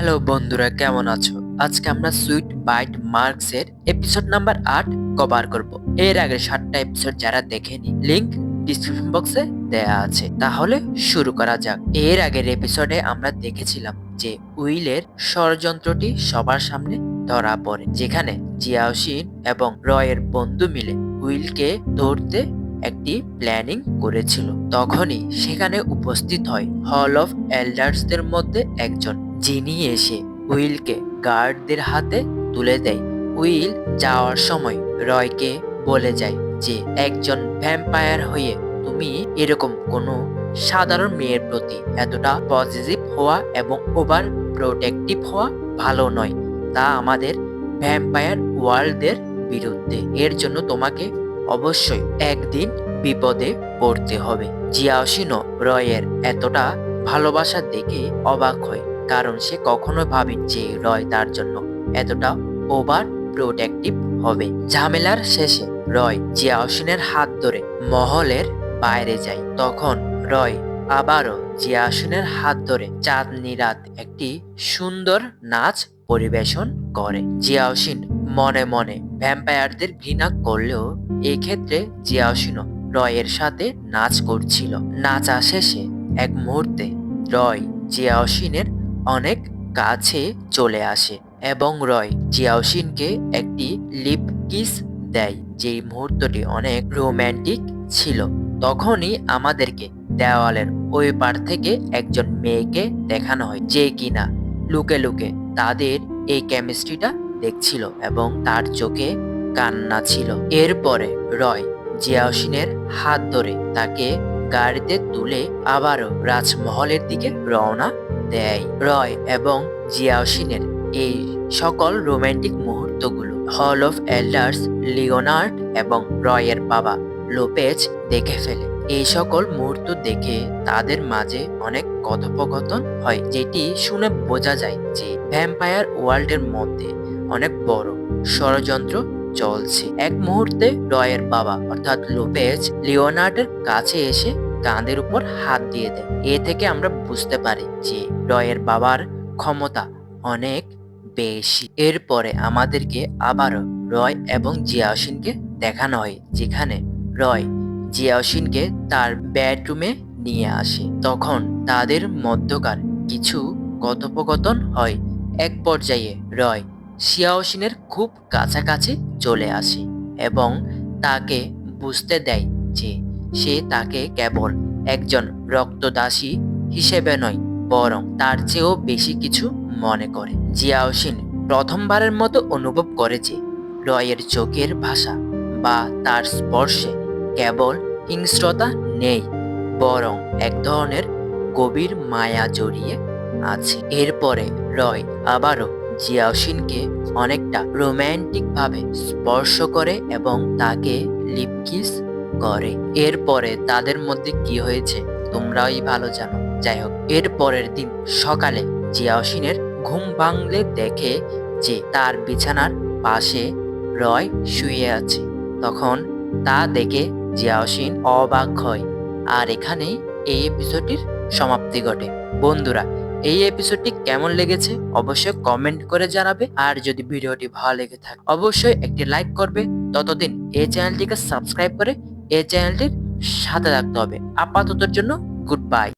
Hello বন্ধুরা, কেমন আছো? আজকে আমরা সুইট বাইট মার্কস এর এপিসোড নাম্বার 8 কভার করব। এর আগে 7টা এপিসোড যারা দেখেনি, লিংক ডিসক্রিপশন বক্সে দেয়া আছে। তাহলে শুরু করা যাক। এর আগের এপিসোডে আমরা দেখেছিলাম যে উইলের ষড়যন্ত্রটি সবার সামনে ধরা পড়ে, যেখানে জিয়াওশিন এবং রয়ের বন্ধু মিলে উইলকে ধরতে একটি প্ল্যানিং করেছিল। তখনই সেখানে উপস্থিত হয় হল অফ এল্ডার্সদের মধ্যে একজন, যিনি এসে উইলকে গার্ডদের হাতে তুলে দেয়। উইল যাওয়ার সময় রয়কে বলে যায় যে একজন ভ্যাম্পায়ার হয়ে তুমি এরকম কোনো সাধারণ মেয়ের প্রতি এতটা পজিটিভ হওয়া এবং ওভার প্রোটেক্টিভ হওয়া ভালো নয়। তা আমাদের ভ্যাম্পায়ার ওয়ার্ল্ডের বিরুদ্ধে। এর জন্য তোমাকে অবশ্যই একদিন বিপদে পড়তে হবে। জিয়াওশিনো রয়ের এতটা ভালোবাসা দেখে অবাক হয়, কারণ সে কখনো ভাবেনি যে রয় তার জন্য এতটা ওভার প্রোটেক্টিভ হবে। ঝামেলার শেষে রয় জিয়াওশিনের হাত ধরে মহলের বাইরে যায়। তখন রয় আবারও জিয়াওশিনের হাত ধরে চাঁদনি রাত একটি সুন্দর নাচ পরিবেশন করে। জিয়াওশিন মনে মনে ভ্যাম্পায়ারদের ঘৃণা করলেও এক্ষেত্রে জিয়াওশিনো রয়ের সাথে নাচ করছিল। নাচা শেষে এক মুহূর্তে রয় জিয়াওশিনের অনেক কাছে চলে আসে এবং রয় জিয়াওশিনকে একটি লিপ কিস দেয়, যেই মুহূর্তটি অনেক রোম্যান্টিক ছিল। তখনই আমাদেরকে দেওয়ালের ওই পার থেকে একজন মেয়েকে দেখানো হয়, যে কিনা লুকে লুকে তাদের এই কেমিস্ট্রিটা দেখছিল এবং তার চোখে কান্না ছিল। এরপরে রয় জিয়াওশিনের হাত ধরে তাকে গাড়িতে তুলে আবারও রাজমহলের দিকে রওনা দেয়। রয় এবং জিয়াওশিনের এই সকল রোমান্টিক মুহূর্তগুলো হল অফ এল্ডার্স লিওনার্ড এবং রয়ের বাবা লোপেজ দেখে ফেলে। এই সকল মুহূর্ত দেখে তাদের মাঝে অনেক কথোপকথন হয়, যেটি শুনে বোঝা যায় যে ভ্যাম্পায়ার ওয়ার্ল্ডের মধ্যে অনেক বড় ষড়যন্ত্র চলছে। এক মুহূর্তে রয়ের বাবা অর্থাৎ লোপেজ লিওনার্ডের কাছে এসে কাঁধের উপর হাত দিয়ে দেয়। এ থেকে আমরা বুঝতে পারি যে রয়ের বাবার ক্ষমতা অনেক বেশি। এরপরে আমাদেরকে আবারও রয় এবং জিয়াওশিনকে দেখানো হয়, যেখানে রয় জিয়াওশিনকে তার বেডরুমে নিয়ে আসে। তখন তাদের মধ্যকার কিছু কথোপকথন হয়। এক পর্যায়ে রয় জিয়াওশিনের খুব কাছাকাছি চলে আসে এবং তাকে বুঝতে দেয় যে সে তাকে কেবল একজন রক্তদাসী হিসেবে নয়, বরং তার চেয়েও বেশি কিছু মনে করে। জিয়াওশিন প্রথমবারের মতো অনুভব করে যে রয়ের চোখের ভাষা বা তার স্পর্শে কেবল হিংস্রতা নেই, বরং এক ধরনের গভীর মায়া জড়িয়ে আছে। এরপরে রয় আবারও জিয়াওশিনকে অনেকটা রোম্যান্টিক ভাবে স্পর্শ করে এবং তাকে লিপ কিস করে। এরপরে তাদের মধ্যে কি হয়েছে তোমরাই ভালো জানো। যাই হোক, এর পরের দিন সকালে জিয়াওশিনের ঘুম ভাঙলে দেখে যে তার বিছানার পাশে রয় শুয়ে আছে। তখন তা দেখে জিয়াওশিন অবাক হয়। আর এখানেই এই এপিসোডটির সমাপ্তি ঘটে। বন্ধুরা, এই এপিসোডটি কেমন লেগেছে অবশ্যই কমেন্ট করে জানাবে। আর যদি ভিডিওটি ভালো লেগে থাকে অবশ্যই একটি লাইক করবে। ততদিন এই চ্যানেলটিকে সাবস্ক্রাইব করে এই চ্যানেলটির সাথে থাকতে হবে। আপাততর জন্য গুড বাই।